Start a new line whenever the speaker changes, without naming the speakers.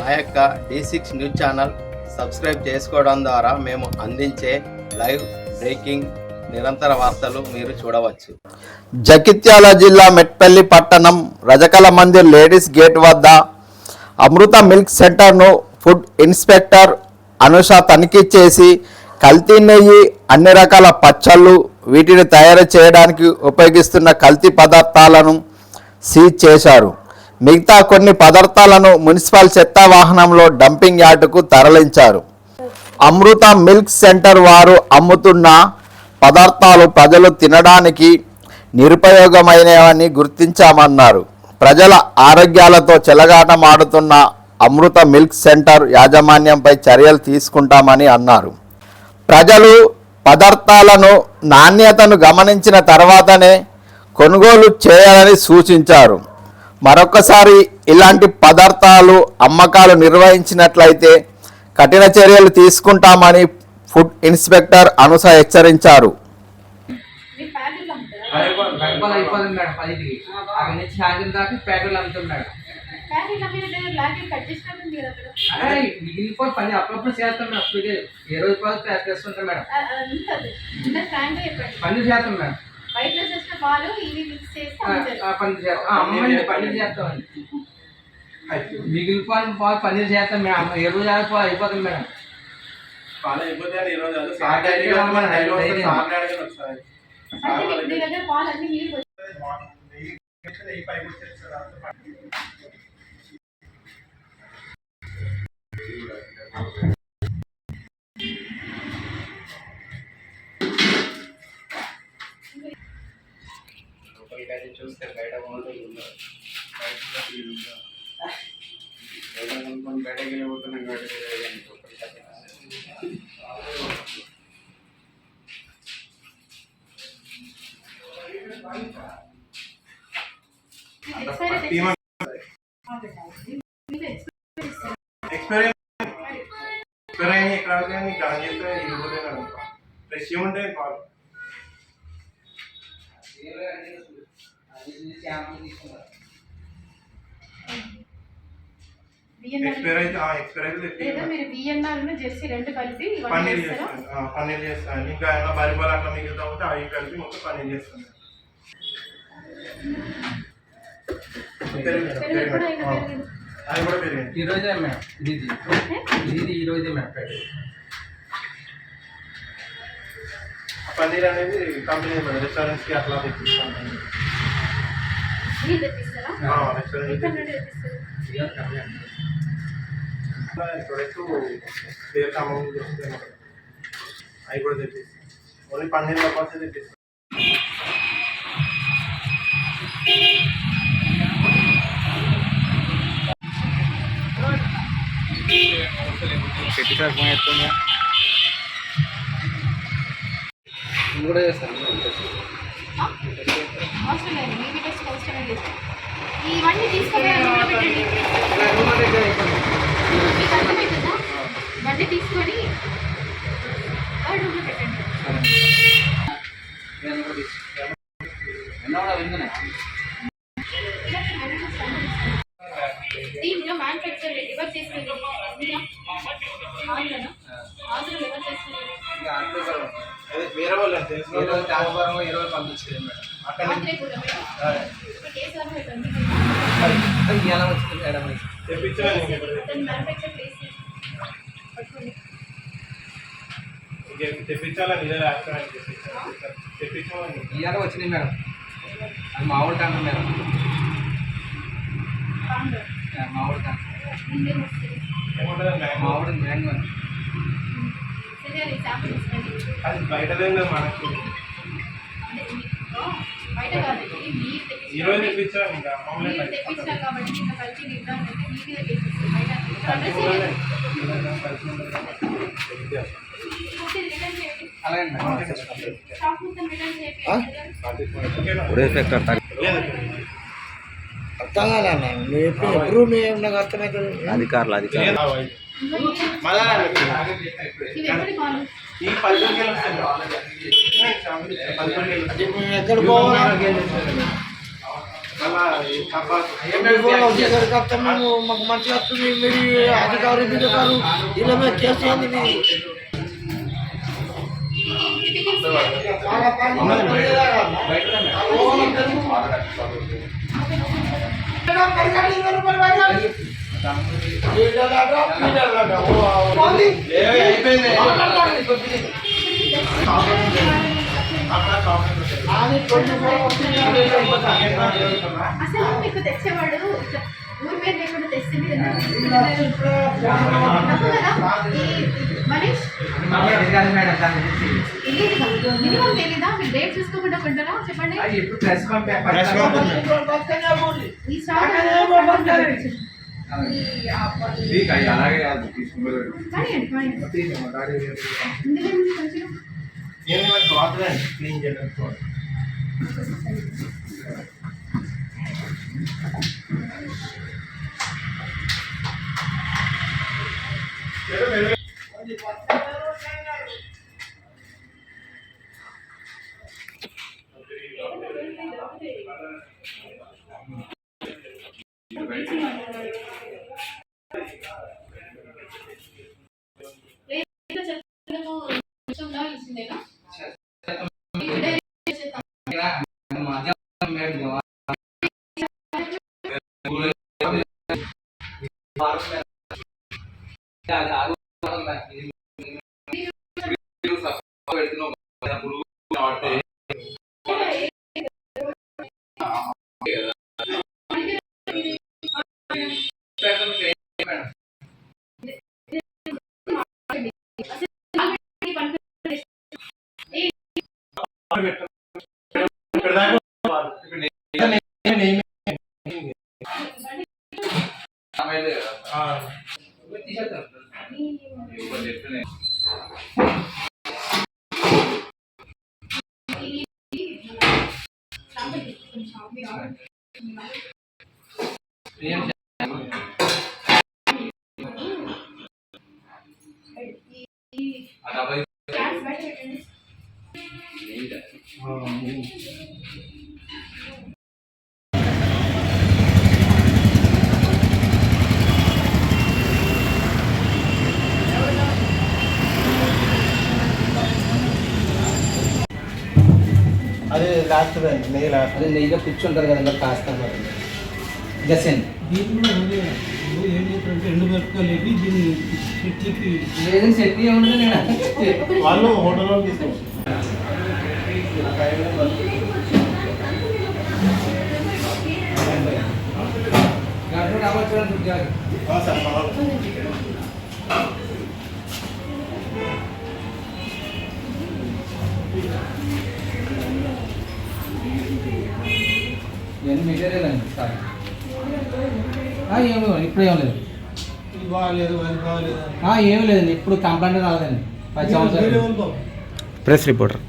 మా యొక్క D6 news channel subscribe చేసుకోవడం ద్వారా మేము అందించే లైవ్ బ్రేకింగ్ నిరంతర వార్తలు మీరు చూడవచ్చు. జగిత్యాల జిల్లా మెట్పల్లి పట్టణం రజకల మందిర్ లేడీస్ గేట్ వద్ద అమృత మిల్క్ సెంటర్ను ఫుడ్ ఇన్స్పెక్టర్ అనుష తనిఖీ చేసి కల్తీ నెయ్యి, అన్ని రకాల పచ్చళ్ళు, వీటిని తయారు చేయడానికి ఉపయోగిస్తున్న కల్తీ పదార్థాలను సీజ్ చేశారు. మిగతా కొన్ని పదార్థాలను మున్సిపల్ చెత్త వాహనంలో డంపింగ్ యార్డుకు తరలించారు. అమృత మిల్క్ సెంటర్ వారు అమ్ముతున్న పదార్థాలు ప్రజలు తినడానికి నిరుపయోగమైనవని గుర్తించామన్నారు. ప్రజల ఆరోగ్యాలతో చెలగాటమాడుతున్న అమృత మిల్క్ సెంటర్ యాజమాన్యంపై చర్యలు తీసుకుంటామని అన్నారు. ప్రజలు పదార్థాలను నాణ్యతను గమనించిన తర్వాతనే కొనుగోలు చేయాలని సూచించారు. మరొకసారి ఇలాంటి పదార్థాలు అమ్మకాలు నిర్వహించినట్లయితే కఠిన చర్యలు తీసుకుంటామని ఫుడ్ ఇన్స్పెక్టర్ అనుస హెచ్చరించారు.
అప్పుడప్పుడు చేస్తాం మేడం. 20 రూపాయలు చేస్తుంటాం మేడం. పన్నీర్ చేస్తాం మేడం. పన్నీర్ చేస్తామండి. మిగిలిపోయిన పాలు పన్నీర్ చేస్తాం మేడం. 20 పాలు అయిపోతుంది మేడం.
పాలు అయిపోతే
చూస్తే బయట కొనుక్కొని బయటకి వెళ్ళిపోతున్నాం కాబట్టి
ఫ్రెష్ ఉంటే పాలు పన్నీర్ చేస్తాను. ఇంకా ఏమైనా బరిపాలు అట్లా మిగులుతా ఉంటే అవి కలిపి మొత్తం పన్నీర్ చేస్తాను. అది కూడా పెరిగింది
ఈరోజే మేడం. ఇది ఈరోజే మేడం.
పన్నీర్ అనేది కంపెనీ రెస్టారెంట్స్ కి అట్లా తెప్పిస్తాను. ప్రొడక్ట్ పేరు అమౌంట్ వస్తే అవి కూడా తెప్పిస్తాం. ఓన్లీ పన్నీర్ తప్ప తెప్పిస్తాం.
కూడా చేస్తాను.
ఇవన్నీ తీసుకొని తీసుకొని దీంట్లో మ్యానుఫ్యాక్చర్ ఎవరు చేసుకుని
వేరే వాళ్ళు
పంపించారు మేడం.
అక్కడ తెప్పించాలని
ఇవాళ వచ్చినాయి మేడం. అది మామూలు టంక మేడం. మామూలు టంక మామూలు మ్యాంగో.
అది బయటదే మనకు ఈరోజు తెప్పించాను. ఇంకా
అధికారులు
ఈ 10 కిలో వస్తుంది. ఎక్కడ పోవాలి? మళ్ళీ ఈ కబ్బాస్
మేము మాకు మంచిగా వస్తుంది మీరు అధికారు దిగుతారు ఇలా మేము చేసేది
అసలు మీకు తెచ్చేవాడు ఇట్లా ఊరి పేరు లేకుండా తెస్తే మీరు తప్పు కదా మనీష్ మినిమం తెలీదా మీరు డేట్ చూసుకోకుండా కొంటారా చెప్పండి ఈ స్టాక్
అలాగే
క్లీన్ చేయడం అదే లాస్ట్ నెయ్యి లాస్ట్
అదే నెయ్యిలో కూర్చుంటారు కదా కాస్త గసెన్ లేదని చట్నీ ఏముంటుంది నేను
వాళ్ళు హోటల్లో తీసుకొచ్చారు
ఇవన్నీ మెటీరియల్ అండి సార్ ఏమో ఇప్పుడు ఏం లేదు
బాగాలేదు అది బాగాలేదు
ఏమీ లేదండి ఇప్పుడు కంప్లైంట్ రాలేదండి 10 సంవత్సరాలు
ప్రెస్ రిపోర్టర్